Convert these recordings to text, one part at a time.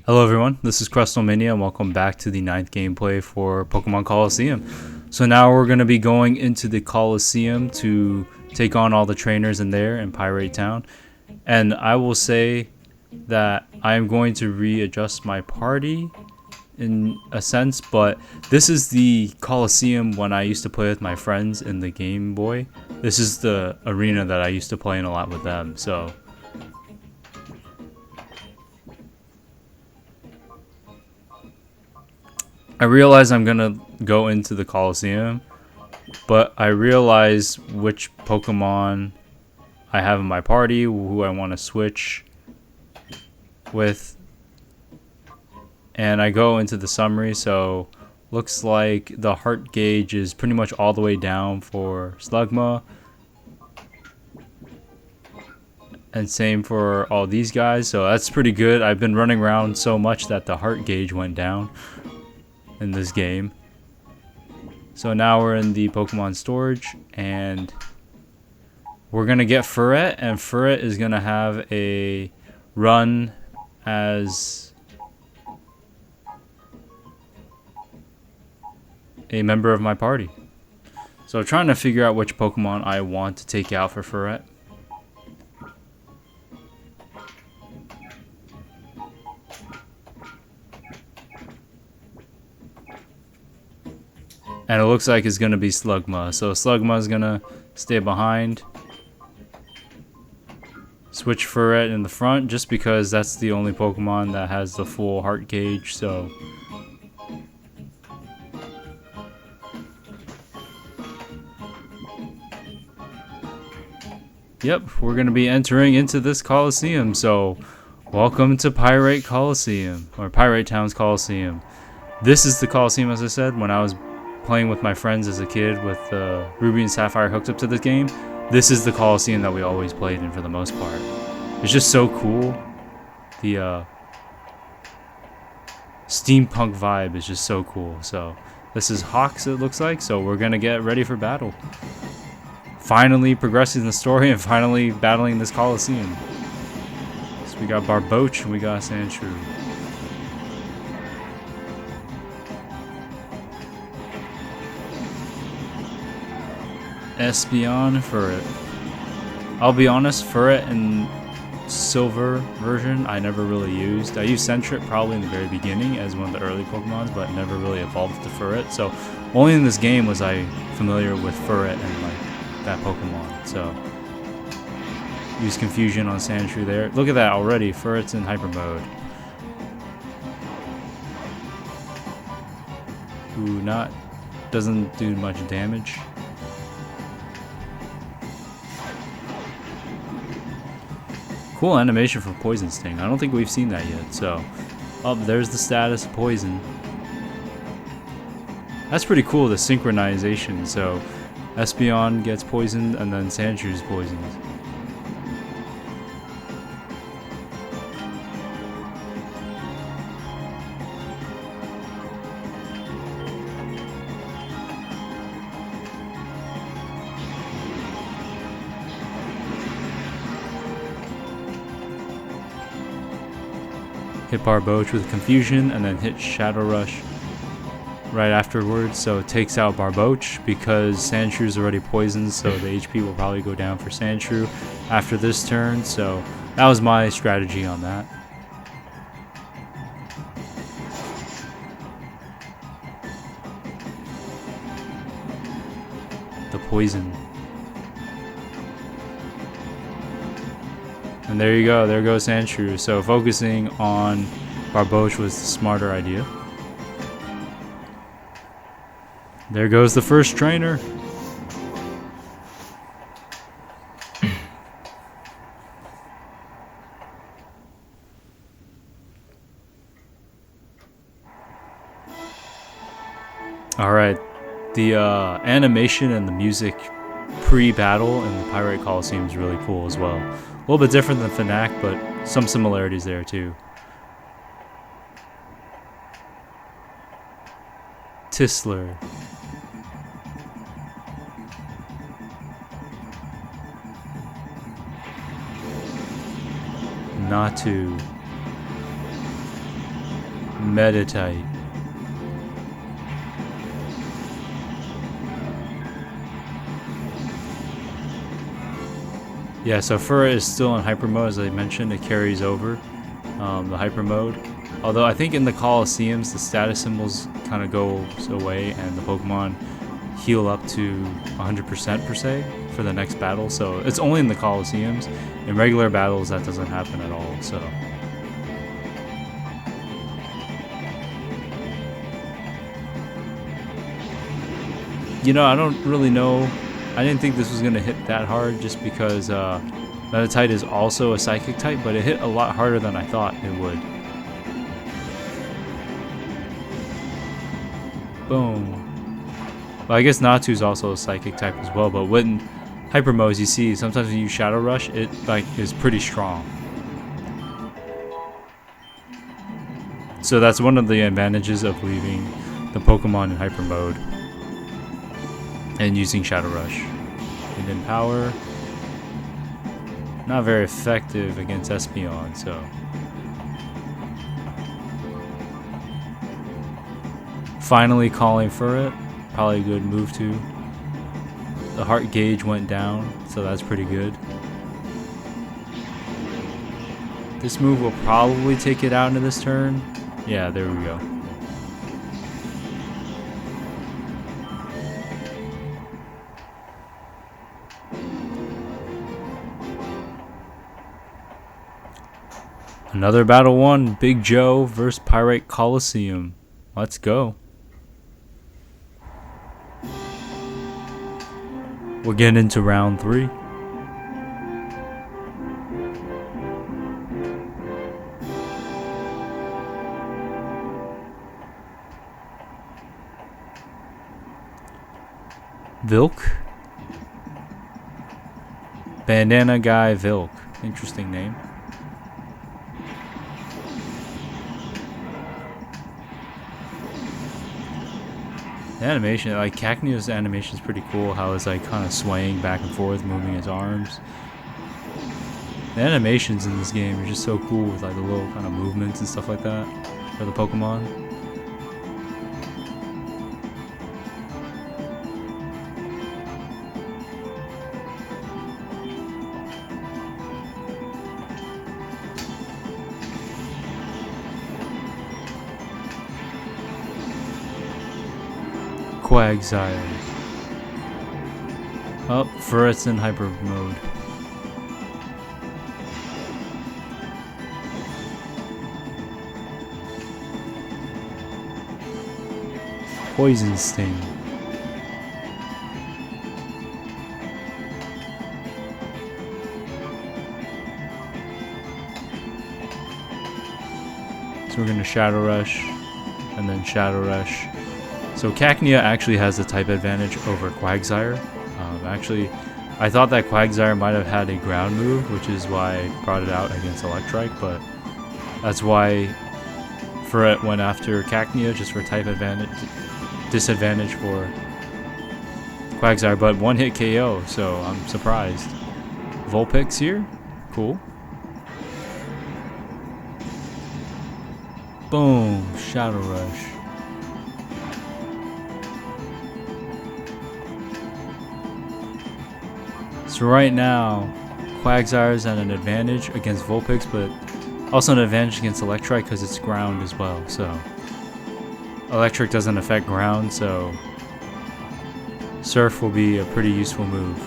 Hello everyone, this is Crustlemania and welcome back to the 9th gameplay for Pokemon Colosseum. So now we're going to be going into the Colosseum to take on all the trainers in there in Pyrite Town. And I will say that I am going to readjust my party in a sense, but this is the Colosseum when I used to play with my friends in the Game Boy. This is the arena that I used to play in a lot with them, so... I realize I'm gonna go into the Colosseum, but I realize which Pokemon I have in my party, who I want to switch with, and I go into the summary. So looks like the heart gauge is pretty much all the way down for Slugma, and same for all these guys, so that's pretty good. I've been running around so much that the heart gauge went down in this game. So now we're in the Pokemon storage and we're gonna get Furret, and Furret is gonna have a run as a member of my party. So trying to figure out which Pokemon I want to take out for Furret. And it looks like it's going to be Slugma. So Slugma is going to stay behind. Switch Furret in the front just because that's the only Pokemon that has the full heart gauge. So yep, we're going to be entering into this Colosseum. So welcome to Pyrite Colosseum, or Pyrite Town's Colosseum. This is the Colosseum, as I said, when I was playing with my friends as a kid with Ruby and Sapphire hooked up to this game. This is the Colosseum that we always played in for the most part. It's just so cool. The steampunk vibe is just so cool. So this is Hawks, it looks like, so we're gonna get ready for battle. Finally progressing the story and finally battling this Colosseum. So we got Barboach and we got Sandshrew. Peon, Furret. I'll be honest, Furret in Silver version I never really used. I used Sentret probably in the very beginning as one of the early Pokemons, but never really evolved to Furret. So only in this game was I familiar with Furret and like that Pokemon. So use Confusion on Sandshrew there. Look at that already. Furret's in Hyper Mode. Ooh, doesn't do much damage. Cool animation for Poison Sting. I don't think we've seen that yet. So, there's the status of Poison. That's pretty cool, the synchronization. So, Espeon gets poisoned and then Sandshrews poisoned. Hit Barboach with Confusion and then hit Shadow Rush right afterwards, so it takes out Barboach because Sandshrew is already poisoned, so the HP will probably go down for Sandshrew after this turn. So that was my strategy on that. The poison. And there you go, there goes Sandshrew. So focusing on Barboach was the smarter idea. There goes the first trainer. Alright, the animation and the music pre-battle in the Pyrite Colosseum is really cool as well. A little bit different than Fnac, but some similarities there too. Tisler. Natu. Meditate. Yeah, so Furret is still in hyper mode, as I mentioned. It carries over the hyper mode. Although I think in the Colosseums, the status symbols kind of goes away and the Pokemon heal up to 100% per se for the next battle. So it's only in the Colosseums. In regular battles, that doesn't happen at all. So you know, I don't really know. I didn't think this was going to hit that hard just because Meditite is also a psychic type, but it hit a lot harder than I thought it would. Boom. Well, I guess Natu's also a psychic type as well, but when hyper modes, you see sometimes when you Shadow Rush, it like is pretty strong. So that's one of the advantages of leaving the Pokemon in hyper mode and using Shadow Rush. And then power, not very effective against Peon, so. Finally calling for it, probably a good move too. The heart gauge went down, so that's pretty good. This move will probably take it out into this turn. Yeah, there we go. Another battle won, Big Joe versus Pyrite Colosseum. Let's go. We're getting into round 3. Vilk? Bandana Guy Vilk. Interesting name. The animation, like Cacneo's animation is pretty cool, how it's like kind of swaying back and forth, moving his arms. The animations in this game are just so cool with like the little kind of movements and stuff like that for the Pokemon. Quagsire. Oh, Furret's in hyper mode. Poison Sting. So we're gonna Shadow Rush and then Shadow Rush. So Cacnea actually has the type advantage over Quagsire. Actually, I thought that Quagsire might have had a ground move, which is why I brought it out against Electrike, but that's why Furret went after Cacnea just for type advantage, disadvantage for Quagsire, but one hit KO, so I'm surprised. Vulpix here, cool. Boom, Shadow Rush. So right now, Quagsire is at an advantage against Vulpix, but also an advantage against Electrike because it's ground as well. So Electric doesn't affect ground, so Surf will be a pretty useful move.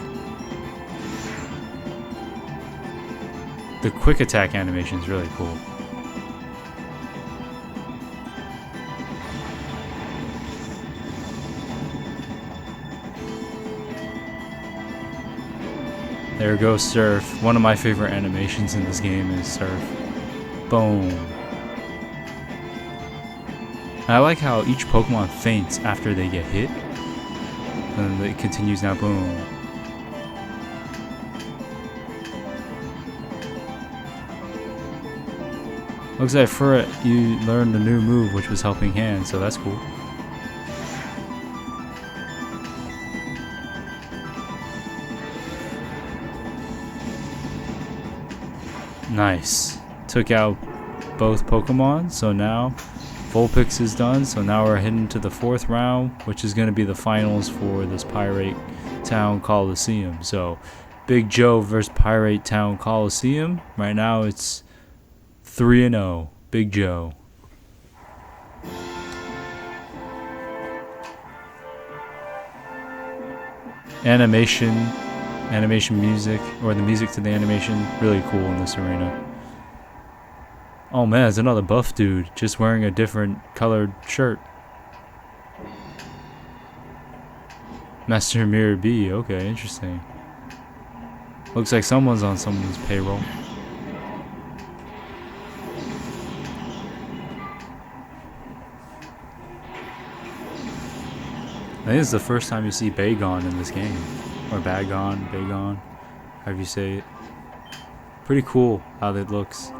The quick attack animation is really cool. There goes Surf. One of my favorite animations in this game is Surf. Boom. I like how each Pokemon faints after they get hit. And then it continues now. Boom. Looks like Furret, you learned a new move which was Helping Hand, so that's cool. Nice. Took out both Pokemon, so now Vulpix is done, so now we're heading to the 4th round, which is going to be the finals for this Pyrite Town Colosseum. So, Big Joe versus Pyrite Town Colosseum. Right now it's 3-0. Big Joe. Animation music, or the music to the animation, really cool in this arena. Oh man, it's another buff dude, just wearing a different colored shirt. Master Mirror B, okay, interesting. Looks like someone's on someone's payroll. I think it's the first time you see Bagon in this game. Or Bagon, however you say it. Pretty cool how that looks.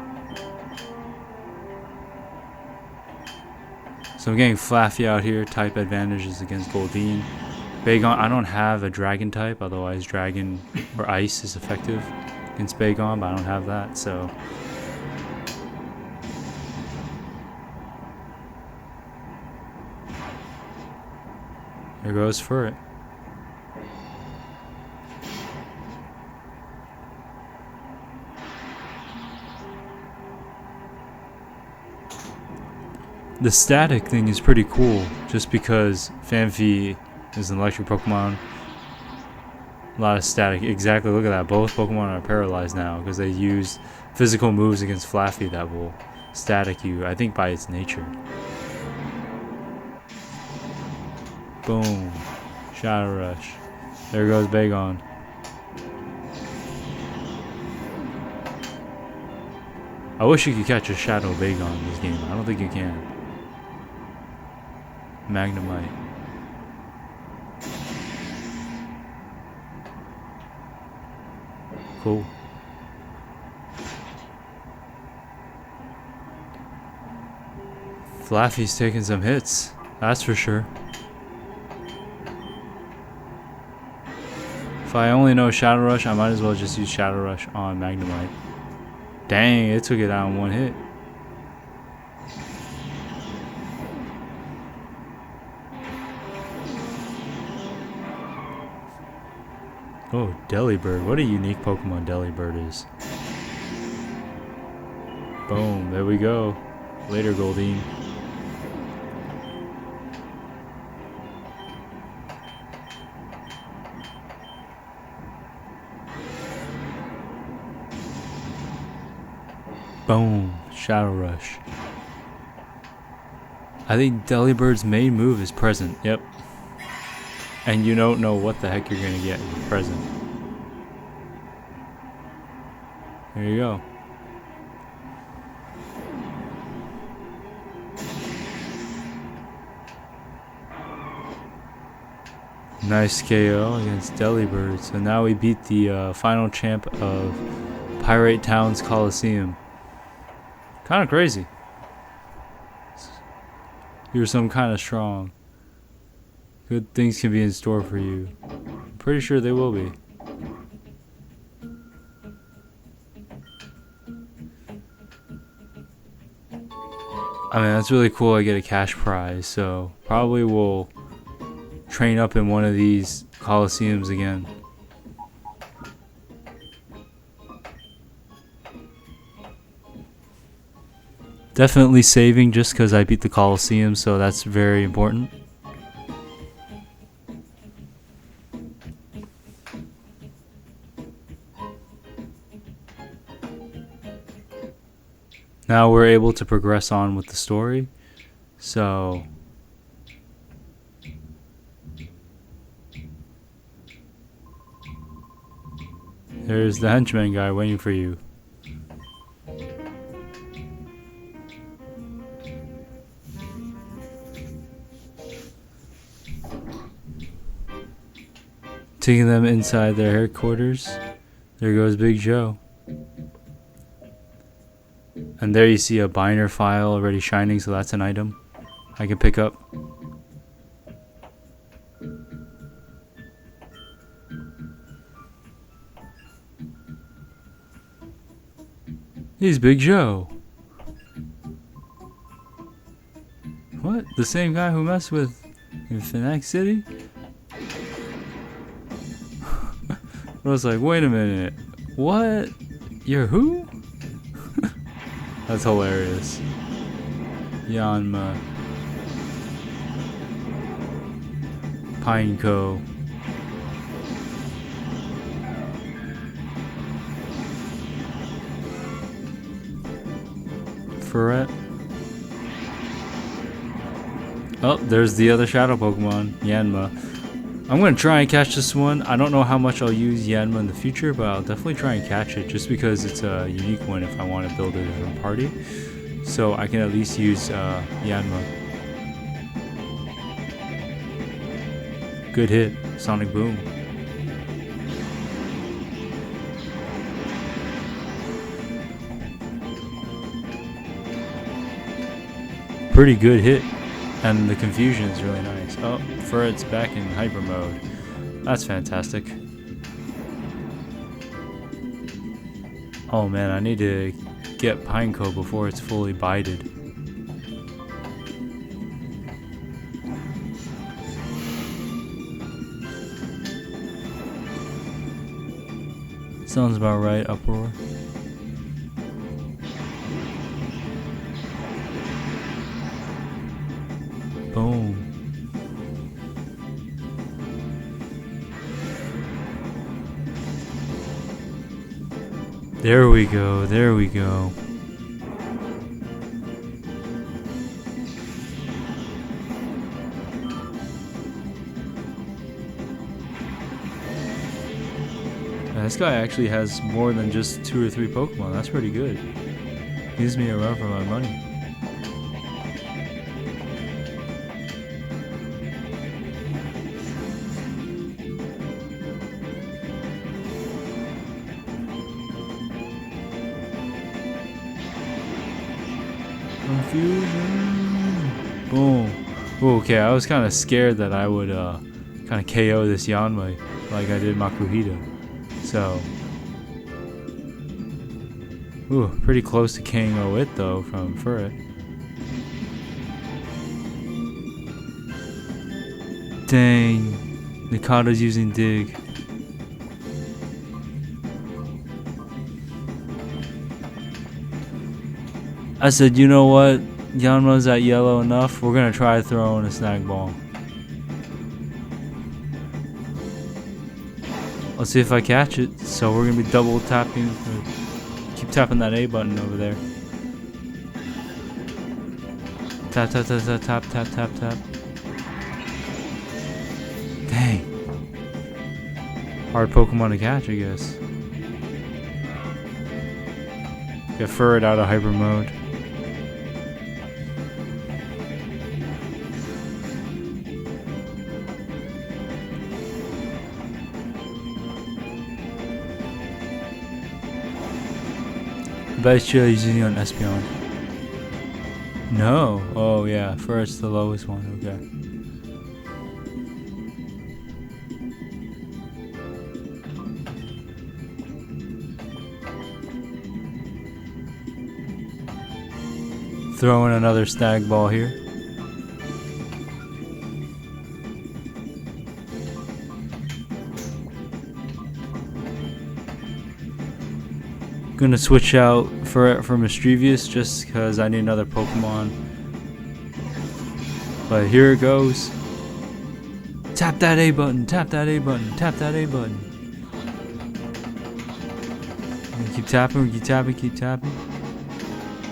So I'm getting Flaffy out here, type advantages against Goldeen. Bagon, I don't have a dragon type, otherwise dragon or ice is effective against Bagon, but I don't have that, so. Here goes for it. The static thing is pretty cool, just because Phanpy is an electric Pokemon. A lot of static. Exactly, look at that. Both Pokemon are paralyzed now because they use physical moves against Flaffy that will static you, I think by its nature. Boom. Shadow Rush. There goes Bagon. I wish you could catch a Shadow Bagon in this game. I don't think you can. Magnemite. Cool. Flaffy's taking some hits, that's for sure. If I only know Shadow Rush, I might as well just use Shadow Rush on Magnemite. Dang, it took it out in one hit. Oh, Delibird. What a unique Pokemon Delibird is. Boom, there we go. Later, Goldeen. Boom, Shadow Rush. I think Delibird's main move is present, yep. And you don't know what the heck you're gonna get with present. There you go. Nice KO against Delibird. So now we beat the final champ of Pyrite Town's Colosseum. Kind of crazy. You're some kind of strong. Good things can be in store for you. I'm pretty sure they will be. I mean, that's really cool. I get a cash prize, so probably will train up in one of these Colosseums again. Definitely saving just because I beat the Colosseum, so that's very important. Now we're able to progress on with the story, so there's the henchman guy waiting for you. Taking them inside their headquarters. There goes Big Joe. And there you see a binder file already shining, so that's an item I can pick up. He's Big Joe. What? The same guy who messed with in Phoenix City? I was like, wait a minute. What? You're who? That's hilarious. Yanma. Pineco. Ferret. Oh, there's the other shadow Pokemon, Yanma. I'm gonna try and catch this one. I don't know how much I'll use Yanma in the future, but I'll definitely try and catch it just because it's a unique one if I want to build a different party. So I can at least use Yanma. Good hit, Sonic Boom. Pretty good hit. And the confusion is really nice. Oh, Ferret's back in hyper mode. That's fantastic. Oh man, I need to get Pineco before it's fully bited. Sounds about right, Uproar. Boom. There we go, there we go. Now, this guy actually has more than just 2 or 3 Pokemon. That's pretty good. Gives me a run for my money. Confusion. Boom. Ooh, okay, I was kind of scared that I would kind of KO this Yanma like I did Makuhita. So, ooh, pretty close to KO it though from Ferret. Dang, Nikata's using Dig. I said, you know what? Yanma's at yellow enough. We're gonna try throwing a snag ball. Let's see if I catch it. So we're gonna be double tapping. Keep tapping that A button over there. Tap, tap, tap, tap, tap, tap, tap, tap. Dang. Hard Pokemon to catch, I guess. Get Ferret out of hyper mode. Bet you he's using on Peon. No. Oh yeah, Ferret's the lowest one. Okay. Throwing another stag ball here. Gonna switch out for Mischievous just because I need another Pokemon. But here it goes. Tap that A button, tap that A button, tap that A button. Keep tapping, keep tapping, keep tapping.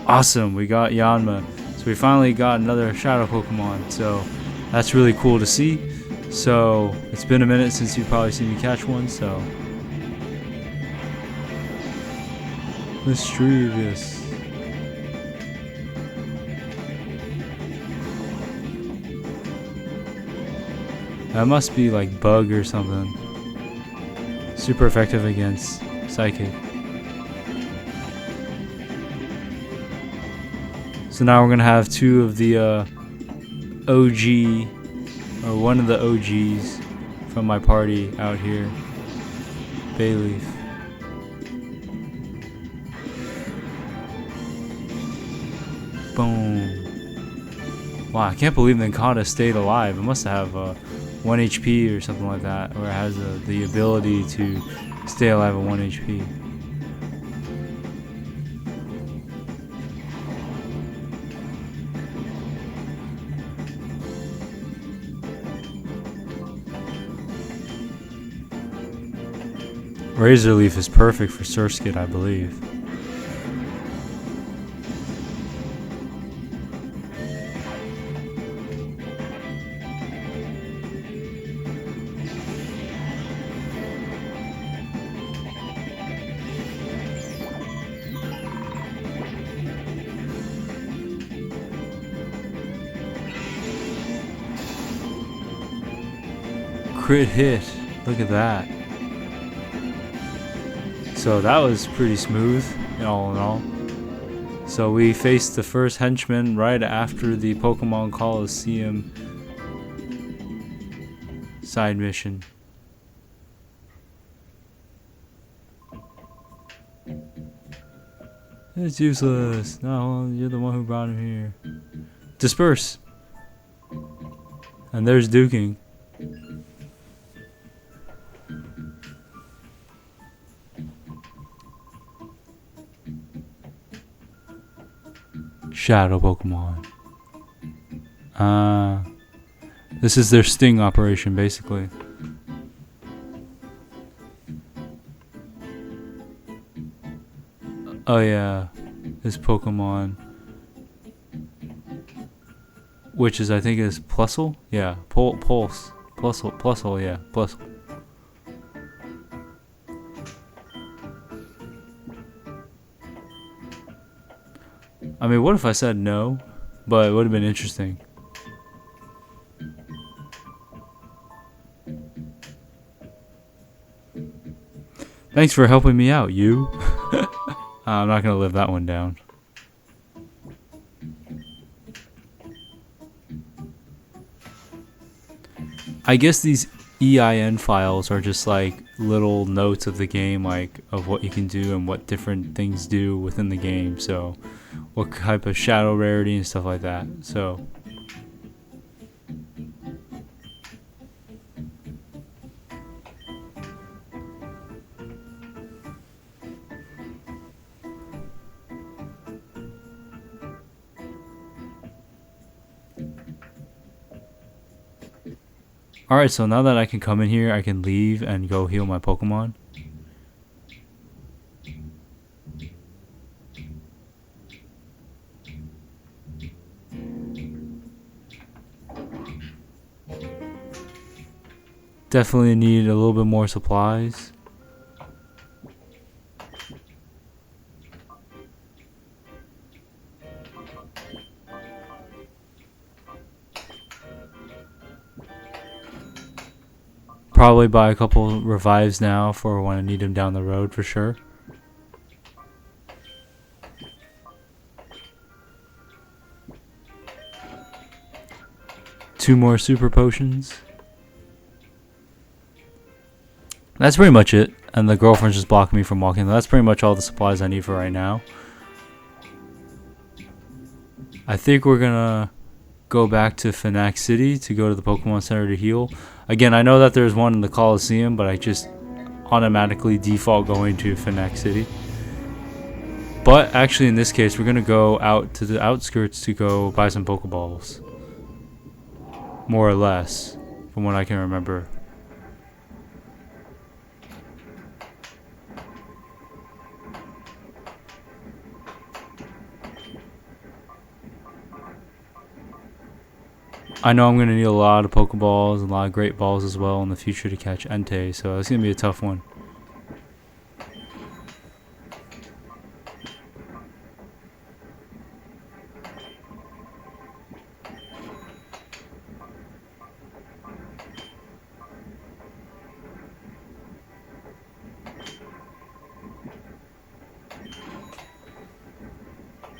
Awesome, we got Yanma. So we finally got another Shadow Pokemon. So that's really cool to see. So it's been a minute since you've probably seen me catch one, so. Mischievous. That must be like bug or something. Super effective against Psychic. So now we're gonna have 2 of the OG, or one of the OGs from my party out here. Bayleaf. Boom. Wow, I can't believe Ninkata stayed alive. It must have 1 HP or something like that, or it has the ability to stay alive at 1 HP. Razor Leaf is perfect for Surskit, I believe. Crit hit. Look at that. So that was pretty smooth, all in all. So we faced the first henchman right after the Pokemon Colosseum side mission. It's useless. No, you're the one who brought him here. Disperse. And there's Duking. Shadow Pokemon. This is their sting operation, basically. Oh yeah, this Pokemon, which is I think is Plusle. Yeah, Pulse, Plusle. Yeah, Plusle. I mean, what if I said no? But it would have been interesting. Thanks for helping me out, you. I'm not gonna live that one down. I guess these EIN files are just like little notes of the game, like of what you can do and what different things do within the game. So what type of shadow rarity and stuff like that. So alright, so now that I can come in here, I can leave and go heal my Pokemon. Definitely need a little bit more supplies. Probably buy a couple revives now for when I need them down the road for sure. Two more super potions. That's pretty much it. And the girlfriend's just blocking me from walking. That's pretty much all the supplies I need for right now. I think we're gonna go back to Phoenix City to go to the Pokemon Center to heal. Again, I know that there's one in the Colosseum, but I just automatically default going to Phoenix City. But actually in this case, we're gonna go out to the outskirts to go buy some Pokeballs. More or less, from what I can remember. I know I'm going to need a lot of Pokeballs and a lot of Great Balls as well in the future to catch Entei, so it's going to be a tough one.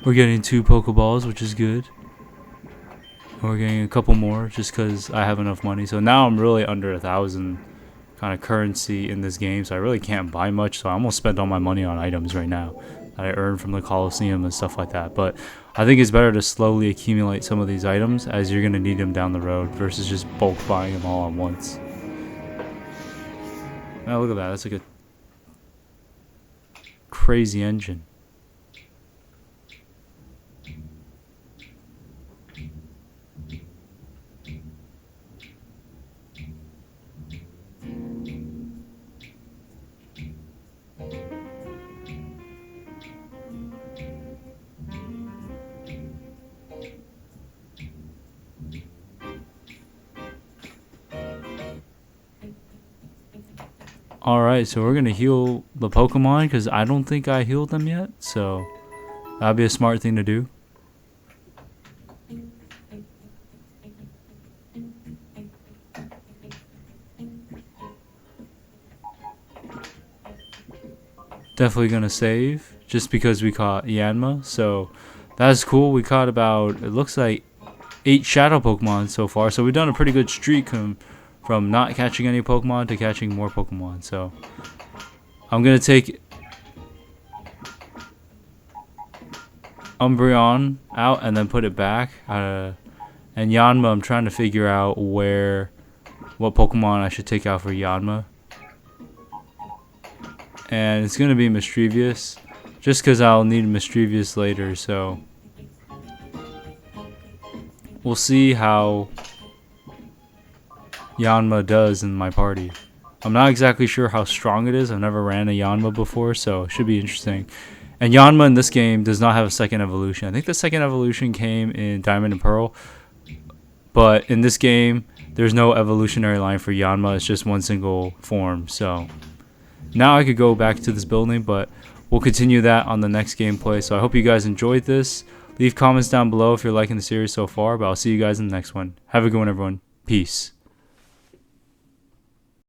We're getting 2 Pokeballs, which is good. We're getting a couple more just because I have enough money. So now I'm really under 1,000 kind of currency in this game. So I really can't buy much. So I almost spent all my money on items right now. that I earned from the Colosseum and stuff like that. But I think it's better to slowly accumulate some of these items, as you're going to need them down the road, versus just bulk buying them all at once. Now look at that, that's like a crazy engine. Alright, so we're going to heal the Pokemon, because I don't think I healed them yet, so that'd be a smart thing to do. Definitely going to save, just because we caught Yanma, so that's cool. We caught about, it looks like 8 Shadow Pokemon so far, so we've done a pretty good streak from not catching any Pokemon to catching more Pokemon. So I'm going to take Umbreon out and then put it back. And Yanma, I'm trying to figure out what Pokemon I should take out for Yanma. And it's going to be Mischievous, just because I'll need Mischievous later. So we'll see how Yanma does in my party. I'm not exactly sure how strong it is. I've never ran a Yanma before, so it should be interesting. And Yanma in this game does not have a second evolution. I think the second evolution came in Diamond and Pearl, but in this game there's no evolutionary line for Yanma. It's just one single form. So now I could go back to this building, but we'll continue that on the next gameplay. So I hope you guys enjoyed this. Leave comments down below if you're liking the series so far, but I'll see you guys in the next one. Have a good one, everyone. Peace.